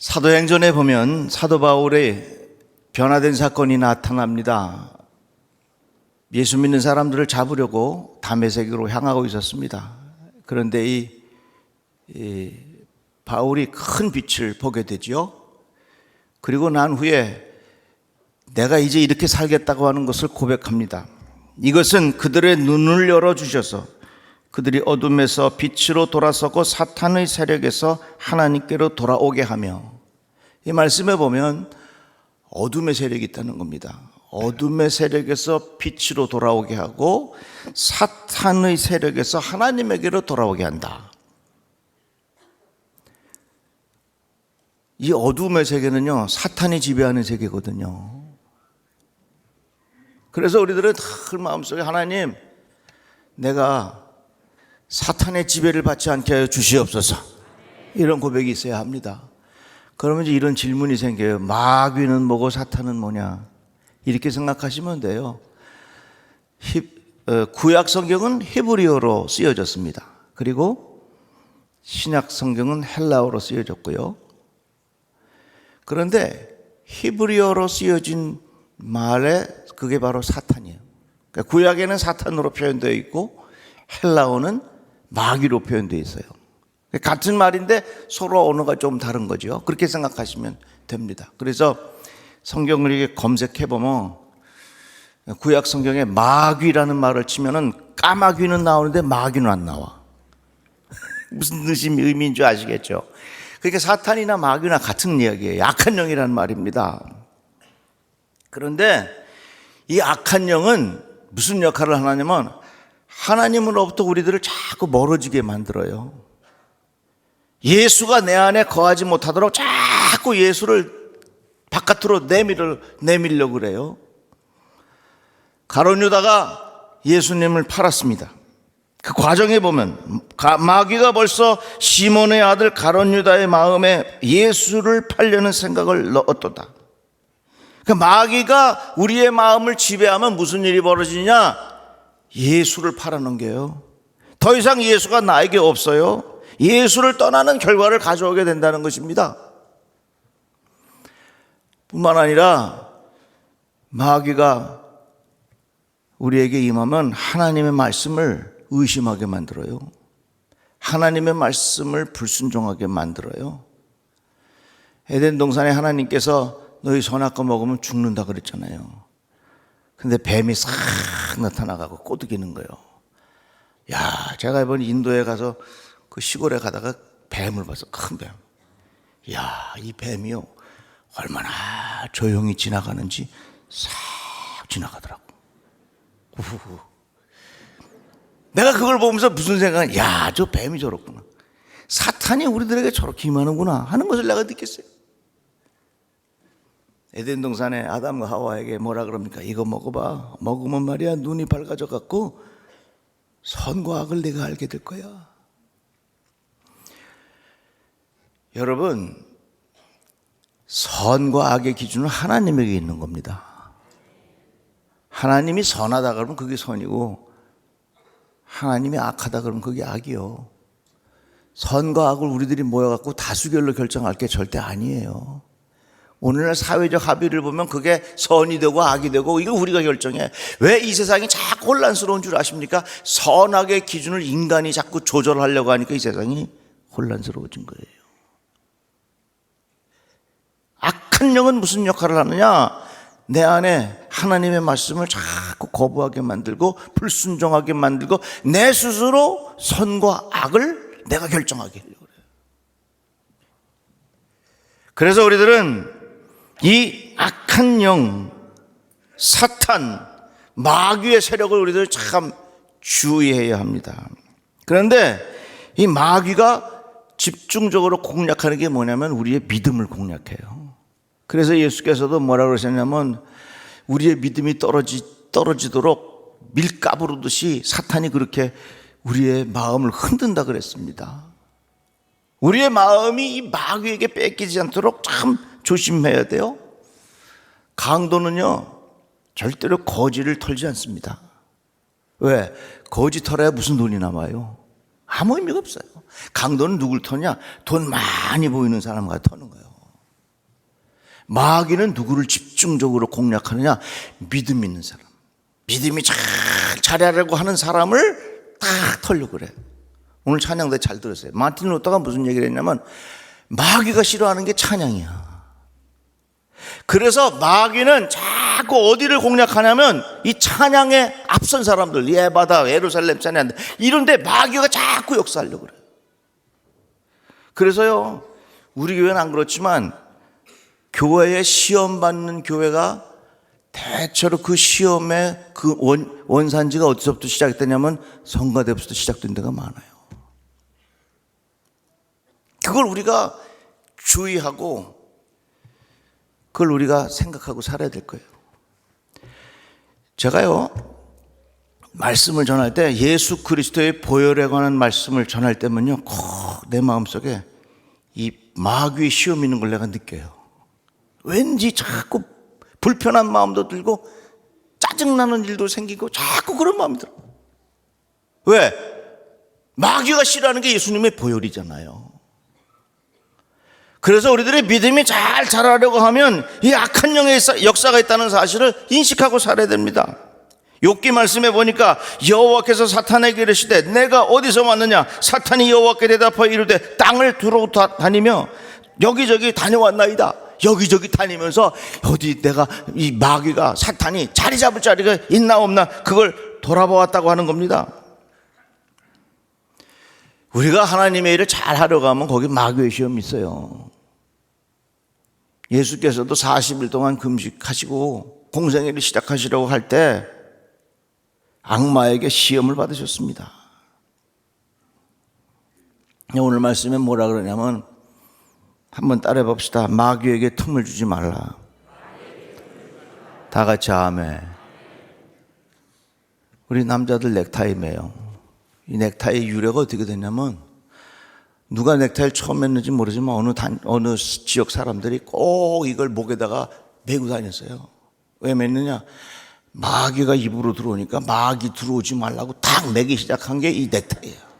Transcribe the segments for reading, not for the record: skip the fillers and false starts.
사도행전에 보면 사도 바울의 변화된 사건이 나타납니다. 예수 믿는 사람들을 잡으려고 다메섹으로 향하고 있었습니다. 그런데 이 바울이 큰 빛을 보게 되죠. 그리고 난 후에 내가 이제 이렇게 살겠다고 하는 것을 고백합니다. 이것은 그들의 눈을 열어주셔서 그들이 어둠에서 빛으로 돌아서고 사탄의 세력에서 하나님께로 돌아오게 하며, 이 말씀에 보면 어둠의 세력이 있다는 겁니다. 어둠의 세력에서 빛으로 돌아오게 하고 사탄의 세력에서 하나님에게로 돌아오게 한다. 이 어둠의 세계는요, 사탄이 지배하는 세계거든요. 그래서 우리들은 늘 마음속에 하나님, 내가 사탄의 지배를 받지 않게 하여 주시옵소서, 이런 고백이 있어야 합니다. 그러면 이제 이런 질문이 생겨요. 마귀는 뭐고 사탄은 뭐냐, 이렇게 생각하시면 돼요. 구약 성경은 히브리어로 쓰여졌습니다. 그리고 신약 성경은 헬라어로 쓰여졌고요. 그런데 히브리어로 쓰여진 말에 그게 바로 사탄이에요. 그러니까 구약에는 사탄으로 표현되어 있고 헬라어는 마귀로 표현되어 있어요. 같은 말인데 서로 언어가 좀 다른 거죠. 그렇게 생각하시면 됩니다. 그래서 성경을 이렇게 검색해보면 구약 성경에 마귀라는 말을 치면은 까마귀는 나오는데 마귀는 안 나와. 무슨 의미인 줄 아시겠죠? 그러니까 사탄이나 마귀나 같은 이야기예요. 약한 영이라는 말입니다. 그런데 이 악한 영은 무슨 역할을 하냐면 하나님으로부터 우리들을 자꾸 멀어지게 만들어요. 예수가 내 안에 거하지 못하도록 자꾸 예수를 바깥으로 내밀려고 그래요. 가룟 유다가 예수님을 팔았습니다. 그 과정에 보면 마귀가 벌써 시몬의 아들 가룟 유다의 마음에 예수를 팔려는 생각을 넣었도다. 그 마귀가 우리의 마음을 지배하면 무슨 일이 벌어지냐? 예수를 팔아넘겨요. 더 이상 예수가 나에게 없어요. 예수를 떠나는 결과를 가져오게 된다는 것입니다. 뿐만 아니라 마귀가 우리에게 임하면 하나님의 말씀을 의심하게 만들어요. 하나님의 말씀을 불순종하게 만들어요. 에덴 동산에 하나님께서 너희 선악과 먹으면 죽는다 그랬잖아요. 근데 뱀이 싹 나타나가고 꼬드기는 거예요. 야, 제가 이번 인도에 가서 그 시골에 가다가 뱀을 봤어. 큰 뱀. 야, 이 뱀이요, 얼마나 조용히 지나가는지 싹 지나가더라고. 우후후. 내가 그걸 보면서 무슨 생각은, 야, 저 뱀이 저렇구나, 사탄이 우리들에게 저렇게 임하는구나 하는 것을 내가 느꼈어요. 에덴 동산에 아담과 하와에게 뭐라 그럽니까? 이거 먹어봐. 먹으면 말이야 눈이 밝아져 갖고 선과 악을 내가 알게 될 거야. 여러분, 선과 악의 기준은 하나님에게 있는 겁니다. 하나님이 선하다 그러면 그게 선이고 하나님이 악하다 그러면 그게 악이요. 선과 악을 우리들이 모여갖고 다수결로 결정할 게 절대 아니에요. 오늘날 사회적 합의를 보면 그게 선이 되고 악이 되고 이걸 우리가 결정해. 왜 이 세상이 자꾸 혼란스러운 줄 아십니까? 선악의 기준을 인간이 자꾸 조절하려고 하니까 이 세상이 혼란스러워진 거예요. 악한 영은 무슨 역할을 하느냐? 내 안에 하나님의 말씀을 자꾸 거부하게 만들고 불순종하게 만들고 내 스스로 선과 악을 내가 결정하게 하려고 그래요. 그래서 우리들은 이 악한 영, 사탄, 마귀의 세력을 우리들 참 주의해야 합니다. 그런데 이 마귀가 집중적으로 공략하는 게 뭐냐면 우리의 믿음을 공략해요. 그래서 예수께서도 뭐라고 그러셨냐면 우리의 믿음이 떨어지도록 밀가부르듯이 사탄이 그렇게 우리의 마음을 흔든다 그랬습니다. 우리의 마음이 이 마귀에게 뺏기지 않도록 참 조심해야 돼요. 강도는요, 절대로 거지를 털지 않습니다. 왜? 거지 털어야 무슨 돈이 남아요? 아무 의미가 없어요. 강도는 누굴 터냐? 돈 많이 보이는 사람과 터는 거예요. 마귀는 누구를 집중적으로 공략하느냐? 믿음 있는 사람, 믿음이 잘 잘하려고 하는 사람을 딱 털려고 그래. 오늘 찬양대 잘 들었어요. 마틴 루터가 무슨 얘기를 했냐면 마귀가 싫어하는 게 찬양이야. 그래서 마귀는 자꾸 어디를 공략하냐면 이 찬양에 앞선 사람들, 예바다, 예루살렘 찬양, 이런데 마귀가 자꾸 역사하려고 그래요. 그래서요, 우리 교회는 안 그렇지만 교회에 시험 받는 교회가 대체로 그 시험의 그 원산지가 어디서부터 시작됐냐면 성가대부터 시작된 데가 많아요. 그걸 우리가 주의하고 그걸 우리가 생각하고 살아야 될 거예요. 제가요, 말씀을 전할 때 예수 그리스도의 보혈에 관한 말씀을 전할 때면요, 꼭 내 마음속에 이 마귀의 시험이 있는 걸 내가 느껴요. 왠지 자꾸 불편한 마음도 들고 짜증나는 일도 생기고 자꾸 그런 마음이 들어요. 왜? 마귀가 싫어하는 게 예수님의 보혈이잖아요. 그래서 우리들의 믿음이 잘 자라려고 하면 이 악한 영의 역사가 있다는 사실을 인식하고 살아야 됩니다. 욥기 말씀에 보니까 여호와께서 사탄에게 이르시되 내가 어디서 왔느냐? 사탄이 여호와께 대답하여 이르되 땅을 두루 다니며 여기저기 다녀왔나이다. 여기저기 다니면서 어디 내가 이 마귀가 사탄이 자리 잡을 자리가 있나 없나 그걸 돌아보았다고 하는 겁니다. 우리가 하나님의 일을 잘 하려고 하면 거기 마귀의 시험이 있어요. 예수께서도 40일 동안 금식하시고 공생애를 시작하시려고 할 때 악마에게 시험을 받으셨습니다. 오늘 말씀에 뭐라 그러냐면 한번 따라해 봅시다. 마귀에게 틈을 주지 말라. 다 같이 아멘. 우리 남자들 넥타이 매요. 이 넥타이 유래가 어떻게 됐냐면 누가 넥타이를 처음 했는지 모르지만 어느 지역 사람들이 꼭 이걸 목에다가 메고 다녔어요. 왜 맸느냐? 마귀가 입으로 들어오니까 마귀 들어오지 말라고 딱 매기 시작한 게 이 넥타이예요.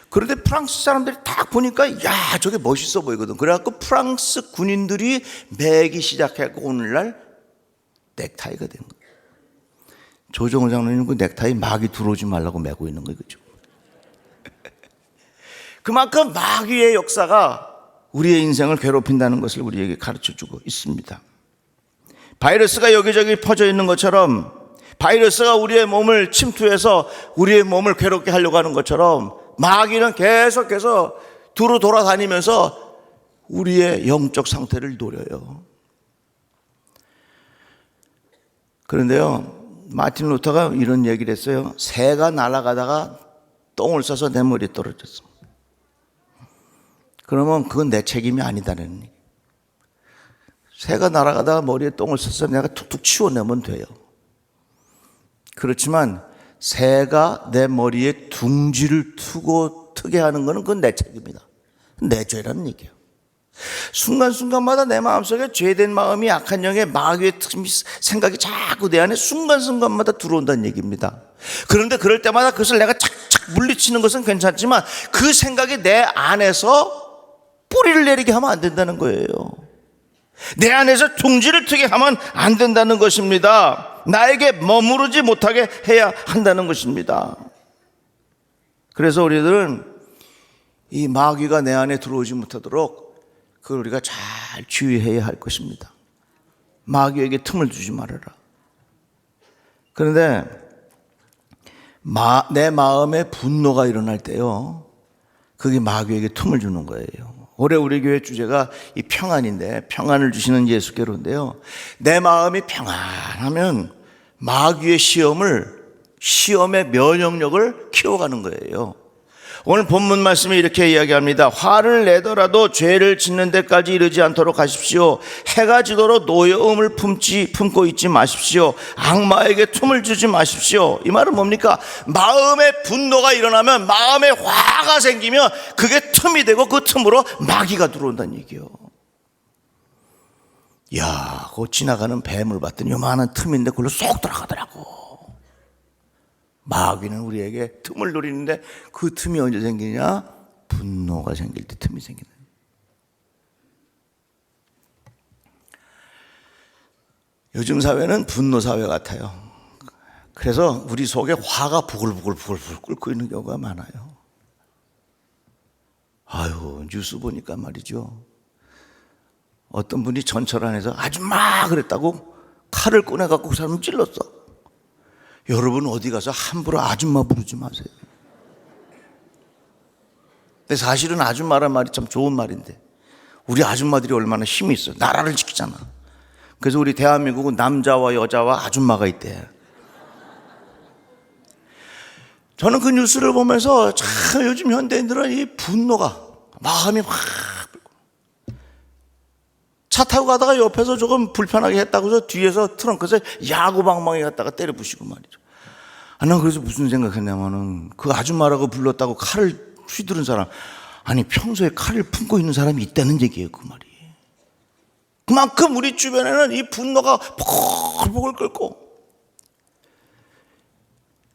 그런데 프랑스 사람들이 딱 보니까 야 저게 멋있어 보이거든. 그래갖고 프랑스 군인들이 매기 시작했고 오늘날 넥타이가 된 거예요. 조정호 장로님 그 넥타이 마귀 들어오지 말라고 매고 있는 거예요. 그죠? 그만큼 마귀의 역사가 우리의 인생을 괴롭힌다는 것을 우리에게 가르쳐주고 있습니다. 바이러스가 여기저기 퍼져 있는 것처럼 바이러스가 우리의 몸을 침투해서 우리의 몸을 괴롭게 하려고 하는 것처럼 마귀는 계속해서 두루 돌아다니면서 우리의 영적 상태를 노려요. 그런데요, 마틴 루터가 이런 얘기를 했어요. 새가 날아가다가 똥을 싸서 내 머리에 떨어졌어. 그러면 그건 내 책임이 아니다는 얘기. 새가 날아가다가 머리에 똥을 싸서 내가 툭툭 치워내면 돼요. 그렇지만 새가 내 머리에 둥지를 트게 하는 것은 그건 내 책임이다. 내 죄라는 얘기예요. 순간순간마다 내 마음속에 죄된 마음이 악한 영의 마귀의 생각이 자꾸 내 안에 순간순간마다 들어온다는 얘기입니다. 그런데 그럴 때마다 그것을 내가 착착 물리치는 것은 괜찮지만 그 생각이 내 안에서 뿌리를 내리게 하면 안 된다는 거예요. 내 안에서 둥지를 트게 하면 안 된다는 것입니다. 나에게 머무르지 못하게 해야 한다는 것입니다. 그래서 우리들은 이 마귀가 내 안에 들어오지 못하도록 그걸 우리가 잘 주의해야 할 것입니다. 마귀에게 틈을 주지 말아라. 그런데 내 마음에 분노가 일어날 때요, 그게 마귀에게 틈을 주는 거예요. 올해 우리 교회 주제가 이 평안인데 평안을 주시는 예수께로인데요, 내 마음이 평안하면 마귀의 시험의 면역력을 키워가는 거예요. 오늘 본문 말씀이 이렇게 이야기합니다. 화를 내더라도 죄를 짓는 데까지 이르지 않도록 하십시오. 해가 지도록 노여움을 품고 있지 마십시오. 악마에게 틈을 주지 마십시오. 이 말은 뭡니까? 마음에 분노가 일어나면, 마음에 화가 생기면 그게 틈이 되고 그 틈으로 마귀가 들어온다는 얘기예요. 야, 그 지나가는 뱀을 봤더니 요만한 틈인데 그걸로 쏙 들어가더라고. 마귀는 우리에게 틈을 노리는데 그 틈이 언제 생기냐? 분노가 생길 때 틈이 생기는. 요즘 사회는 분노 사회 같아요. 그래서 우리 속에 화가 부글부글 끓고 있는 경우가 많아요. 아유, 뉴스 보니까 말이죠. 어떤 분이 전철 안에서 아줌마 그랬다고 칼을 꺼내갖고 그 사람을 찔렀어. 여러분 어디 가서 함부로 아줌마 부르지 마세요. 근데 사실은 아줌마란 말이 참 좋은 말인데 우리 아줌마들이 얼마나 힘이 있어요. 나라를 지키잖아. 그래서 우리 대한민국은 남자와 여자와 아줌마가 있대. 저는 그 뉴스를 보면서 참 요즘 현대인들은 이 분노가 마음이 확 차 타고 가다가 옆에서 조금 불편하게 했다고 해서 뒤에서 트렁크에서 야구방망이 갖다가 때려 부시고 말이죠. 난 그래서 무슨 생각했냐면은 그 아줌마라고 불렀다고 칼을 휘두른 사람, 아니 평소에 칼을 품고 있는 사람이 있다는 얘기예요. 그 말이. 그만큼 우리 주변에는 이 분노가 보글보글 끓고,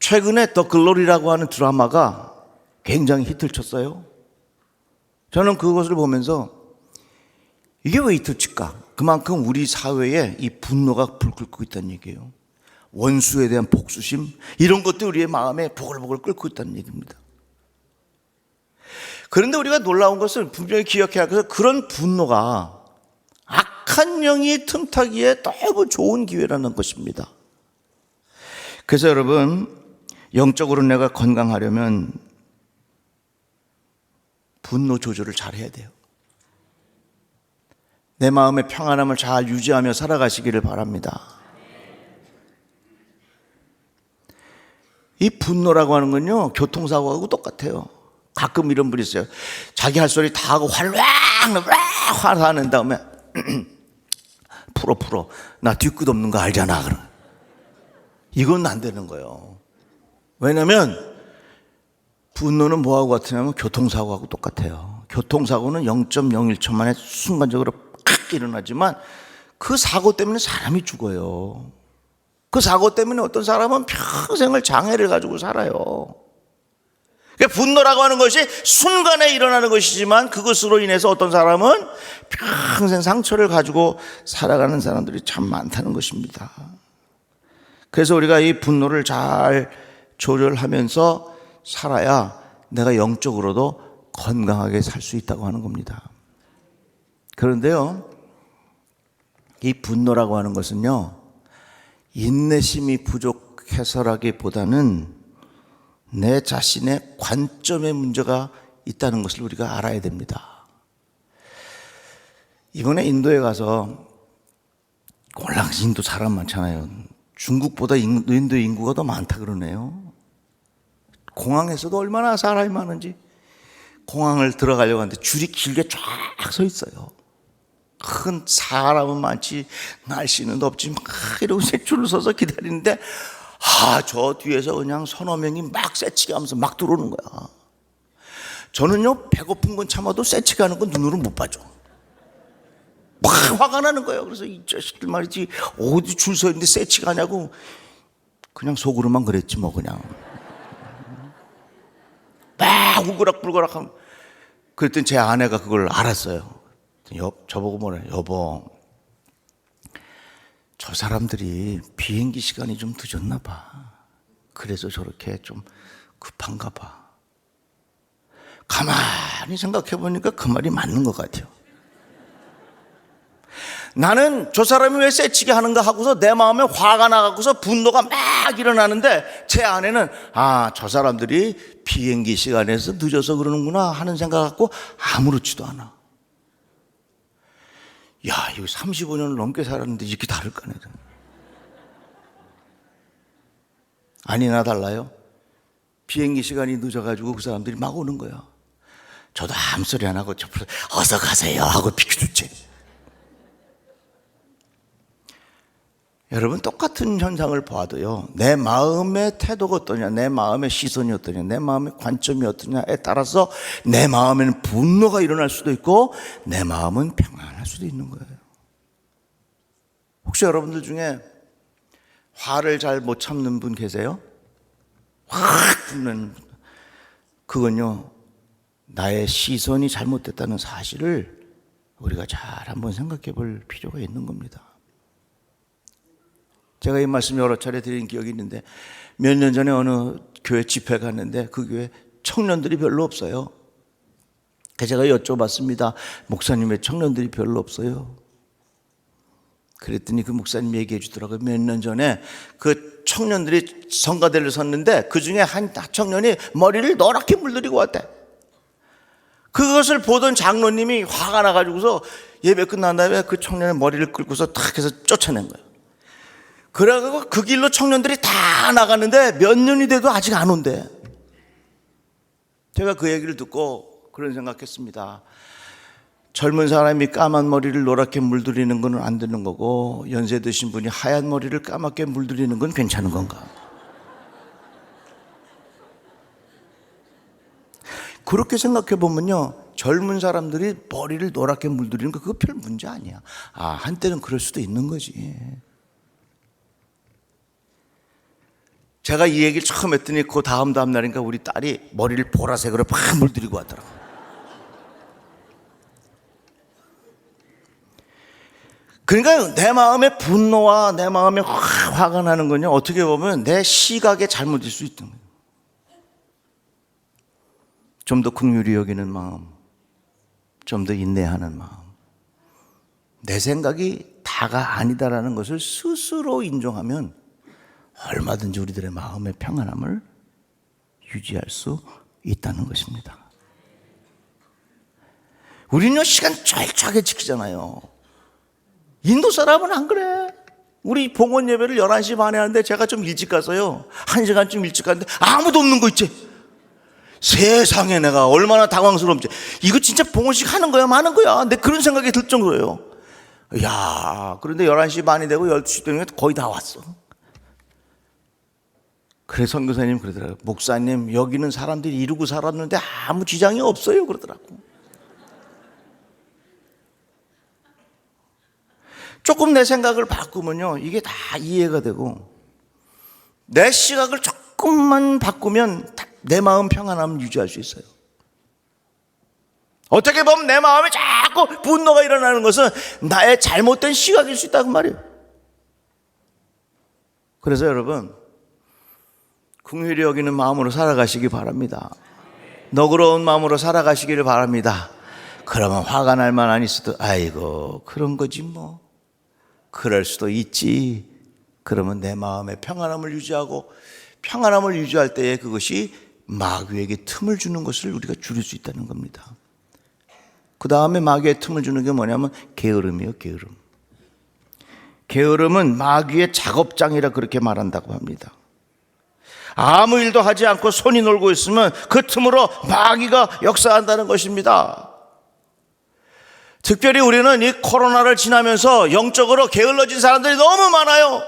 최근에 더 글로리라고 하는 드라마가 굉장히 히트를 쳤어요. 저는 그것을 보면서 이게 왜 히트를 칠까? 그만큼 우리 사회에 이 분노가 불 끓고 있다는 얘기예요. 원수에 대한 복수심, 이런 것도 우리의 마음에 보글보글 끓고 있다는 얘기입니다. 그런데 우리가 놀라운 것은 분명히 기억해야 할 것은 그런 분노가 악한 영이 틈타기에 너무 좋은 기회라는 것입니다. 그래서 여러분, 영적으로 내가 건강하려면 분노 조절을 잘 해야 돼요. 내 마음의 평안함을 잘 유지하며 살아가시기를 바랍니다. 이 분노라고 하는 건요, 교통사고하고 똑같아요. 가끔 이런 분이 있어요. 자기 할 소리 다 하고 화를 다음에 풀어 나 뒤끝 없는 거 알잖아. 그럼 이건 안 되는 거예요. 왜냐하면 분노는 뭐하고 같으냐면 교통사고하고 똑같아요. 교통사고는 0.01초 만에 순간적으로 칵 일어나지만 그 사고 때문에 사람이 죽어요. 그 사고 때문에 어떤 사람은 평생을 장애를 가지고 살아요. 그러니까 분노라고 하는 것이 순간에 일어나는 것이지만 그것으로 인해서 어떤 사람은 평생 상처를 가지고 살아가는 사람들이 참 많다는 것입니다. 그래서 우리가 이 분노를 잘 조절하면서 살아야 내가 영적으로도 건강하게 살 수 있다고 하는 겁니다. 그런데요, 이 분노라고 하는 것은요, 인내심이 부족해서라기보다는 내 자신의 관점의 문제가 있다는 것을 우리가 알아야 됩니다. 이번에 인도에 가서, 워낙 인도 사람 많잖아요. 중국보다 인도 인구가 더 많다 그러네요. 공항에서도 얼마나 사람이 많은지. 공항을 들어가려고 하는데 줄이 길게 쫙 서 있어요. 큰 사람은 많지, 날씨는 덥지, 막 이러고 줄을 서서 기다리는데, 저 뒤에서 그냥 서너 명이 막 새치기 하면서 막 들어오는 거야. 저는요, 배고픈 건 참아도 새치기 하는 건 눈으로 못 봐줘. 막 화가 나는 거예요. 그래서 이 자식들 말이지, 어디 줄 서 있는데 새치기 하냐고, 그냥 속으로만 그랬지 뭐, 그냥. 막 우그락불그락 하면. 그랬더니 제 아내가 그걸 알았어요. 저보고 뭐래, 여보, 저 사람들이 비행기 시간이 좀 늦었나 봐. 그래서 저렇게 좀 급한가 봐. 가만히 생각해 보니까 그 말이 맞는 것 같아요. 나는 저 사람이 왜 새치기 하는가 하고서 내 마음에 화가 나가고서 분노가 막 일어나는데, 제 아내는 저 사람들이 비행기 시간에서 늦어서 그러는구나 하는 생각 갖고 아무렇지도 않아. 야, 이거 35년을 넘게 살았는데 이렇게 다를까네. 아니나 달라요. 비행기 시간이 늦어가지고 그 사람들이 막 오는 거야. 저도 아무 소리 안 하고 어서 가세요 하고 비켜줬지. 여러분, 똑같은 현상을 봐도요, 내 마음의 태도가 어떠냐, 내 마음의 시선이 어떠냐, 내 마음의 관점이 어떠냐에 따라서 내 마음에는 분노가 일어날 수도 있고 내 마음은 평안할 수도 있는 거예요. 혹시 여러분들 중에 화를 잘 못 참는 분 계세요? 확 분는 분. 그건요, 나의 시선이 잘못됐다는 사실을 우리가 잘 한번 생각해 볼 필요가 있는 겁니다. 제가 이 말씀 여러 차례 드린 기억이 있는데 몇 년 전에 어느 교회 집회 갔는데 그 교회 청년들이 별로 없어요. 그래서 제가 여쭤봤습니다. 목사님 왜 청년들이 별로 없어요? 그랬더니 그 목사님 얘기해 주더라고요. 몇 년 전에 그 청년들이 성가대를 섰는데 그 중에 한 청년이 머리를 노랗게 물들이고 왔대. 그것을 보던 장로님이 화가 나가지고서 예배 끝난 다음에 그 청년의 머리를 끌고서 탁 해서 쫓아낸 거예요. 그래가지고 그 길로 청년들이 다 나갔는데 몇 년이 돼도 아직 안 온대. 제가 그 얘기를 듣고 그런 생각했습니다. 젊은 사람이 까만 머리를 노랗게 물들이는 건 안 되는 거고 연세 드신 분이 하얀 머리를 까맣게 물들이는 건 괜찮은 건가? 그렇게 생각해 보면요, 젊은 사람들이 머리를 노랗게 물들이는 거 그거 별 문제 아니야. 한때는 그럴 수도 있는 거지. 제가 이 얘기를 처음 했더니 그 다음 날인가 우리 딸이 머리를 보라색으로 팍 물들이고 왔더라고. 그러니까 내 마음에 분노와 내 마음에 화가 나는 건요, 어떻게 보면 내 시각의 잘못일 수 있던 거예요. 좀 더 긍휼히 여기는 마음, 좀 더 인내하는 마음, 내 생각이 다가 아니다라는 것을 스스로 인정하면 얼마든지 우리들의 마음의 평안함을 유지할 수 있다는 것입니다. 우리는요, 시간 철저하게 지키잖아요. 인도 사람은 안 그래. 우리 봉헌 예배를 11시 반에 하는데 제가 좀 일찍 가서요, 1시간쯤 일찍 갔는데 아무도 없는 거 있지. 세상에 내가 얼마나 당황스러운지. 이거 진짜 봉헌식 하는 거야 마는 거야. 내 그런 생각이 들 정도예요. 야, 그런데 11시 반이 되고 12시 되면 거의 다 왔어. 그래서 선교사님 그러더라고요. 목사님, 여기는 사람들이 이루고 살았는데 아무 지장이 없어요 그러더라고. 조금 내 생각을 바꾸면요, 이게 다 이해가 되고, 내 시각을 조금만 바꾸면 내 마음 평안함을 유지할 수 있어요. 어떻게 보면 내 마음에 자꾸 분노가 일어나는 것은 나의 잘못된 시각일 수 있다고 말이에요. 그래서 여러분, 긍휼히 여기는 마음으로 살아가시기 바랍니다. 너그러운 마음으로 살아가시기를 바랍니다. 그러면 화가 날 만한 있어도 아이고 그런 거지 뭐, 그럴 수도 있지. 그러면 내 마음의 평안함을 유지하고, 평안함을 유지할 때에 그것이 마귀에게 틈을 주는 것을 우리가 줄일 수 있다는 겁니다. 그 다음에 마귀의 틈을 주는 게 뭐냐면 게으름이에요. 게으름. 게으름은 마귀의 작업장이라 그렇게 말한다고 합니다. 아무 일도 하지 않고 손이 놀고 있으면 그 틈으로 마귀가 역사한다는 것입니다. 특별히 우리는 이 코로나를 지나면서 영적으로 게을러진 사람들이 너무 많아요.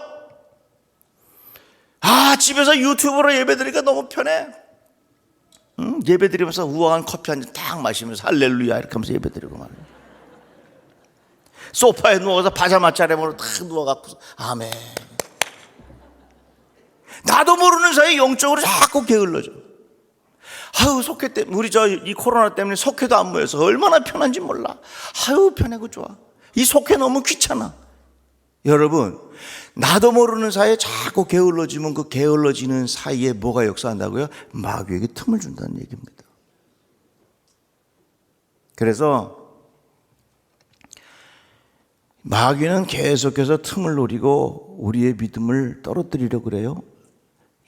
집에서 유튜브로 예배드리니까 너무 편해. 예배드리면서 우아한 커피 한 잔 딱 마시면서 할렐루야 이렇게 하면서 예배드리고 말이에요. 소파에 누워서 파자마 차림으로 딱 누워갖고 아멘. 나도 모르는 사이에 영적으로 자꾸 게을러져. 속회 때문에, 우리 이 코로나 때문에 속회도 안 모여서 얼마나 편한지 몰라. 편하고 좋아. 이 속회 너무 귀찮아. 여러분, 나도 모르는 사이에 자꾸 게을러지면 그 게을러지는 사이에 뭐가 역사한다고요? 마귀에게 틈을 준다는 얘기입니다. 그래서 마귀는 계속해서 틈을 노리고 우리의 믿음을 떨어뜨리려고 그래요.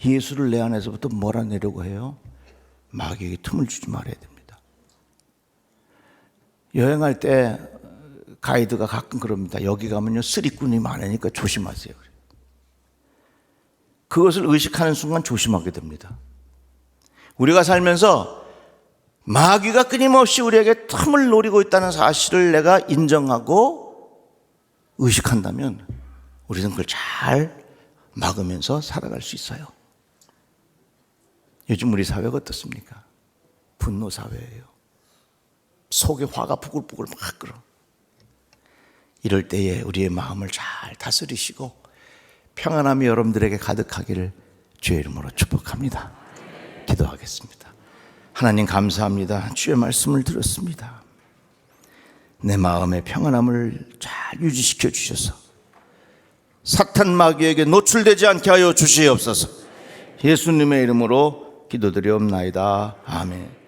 예수를 내 안에서부터 몰아내려고 해요. 마귀에게 틈을 주지 말아야 됩니다. 여행할 때 가이드가 가끔 그럽니다. 여기 가면요 쓰리꾼이 많으니까 조심하세요. 그것을 의식하는 순간 조심하게 됩니다. 우리가 살면서 마귀가 끊임없이 우리에게 틈을 노리고 있다는 사실을 내가 인정하고 의식한다면 우리는 그걸 잘 막으면서 살아갈 수 있어요. 요즘 우리 사회가 어떻습니까? 분노 사회예요. 속에 화가 부글부글 막 끓어. 이럴 때에 우리의 마음을 잘 다스리시고 평안함이 여러분들에게 가득하기를 주의 이름으로 축복합니다. 기도하겠습니다. 하나님 감사합니다. 주의 말씀을 들었습니다. 내 마음의 평안함을 잘 유지시켜 주셔서 사탄 마귀에게 노출되지 않게 하여 주시옵소서. 예수님의 이름으로 기도드리옵나이다. 아멘.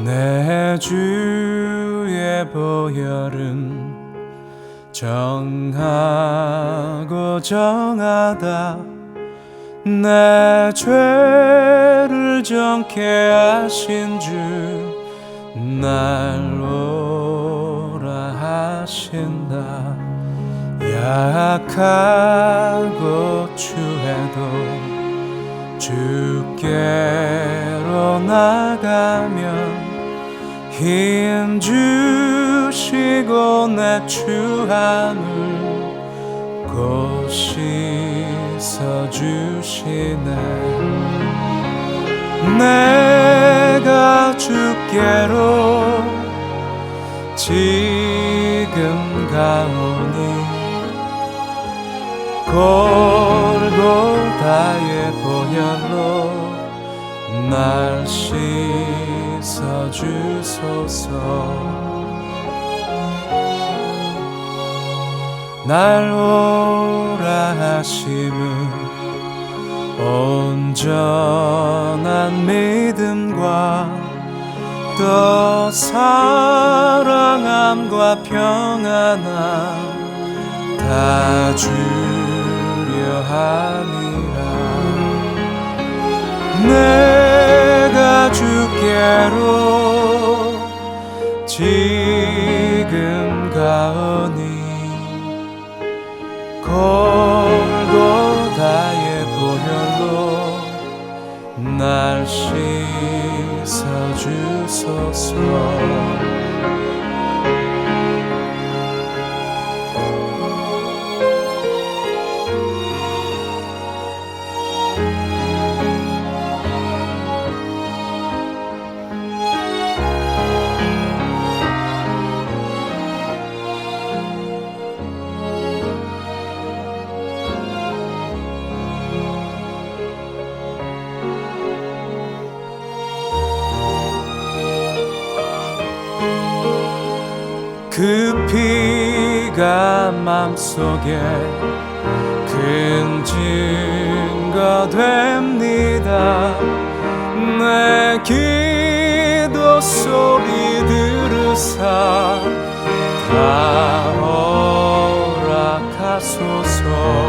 내 주의 보혈은 정하고 정하다 내 죄를 정케 하신 주 날 오라 하신다. 약하고 추해도 주께로 나가면 힘 주시고 내 추함을 곧 씻어주시네. 내가 주께로 지금 가오니 골고다의 보혈로 날 씻어주소서. 날 오라 하심은 온전한 믿음과 또 사랑함과 평안함 다 주려 함이라. 내가 주께로 지금 가오니 골고다의 보혈로 날 씻어주소서. 그 피가 맘속에 큰 증거 됩니다. 내 기도 소리 들으사 다 허락하소서.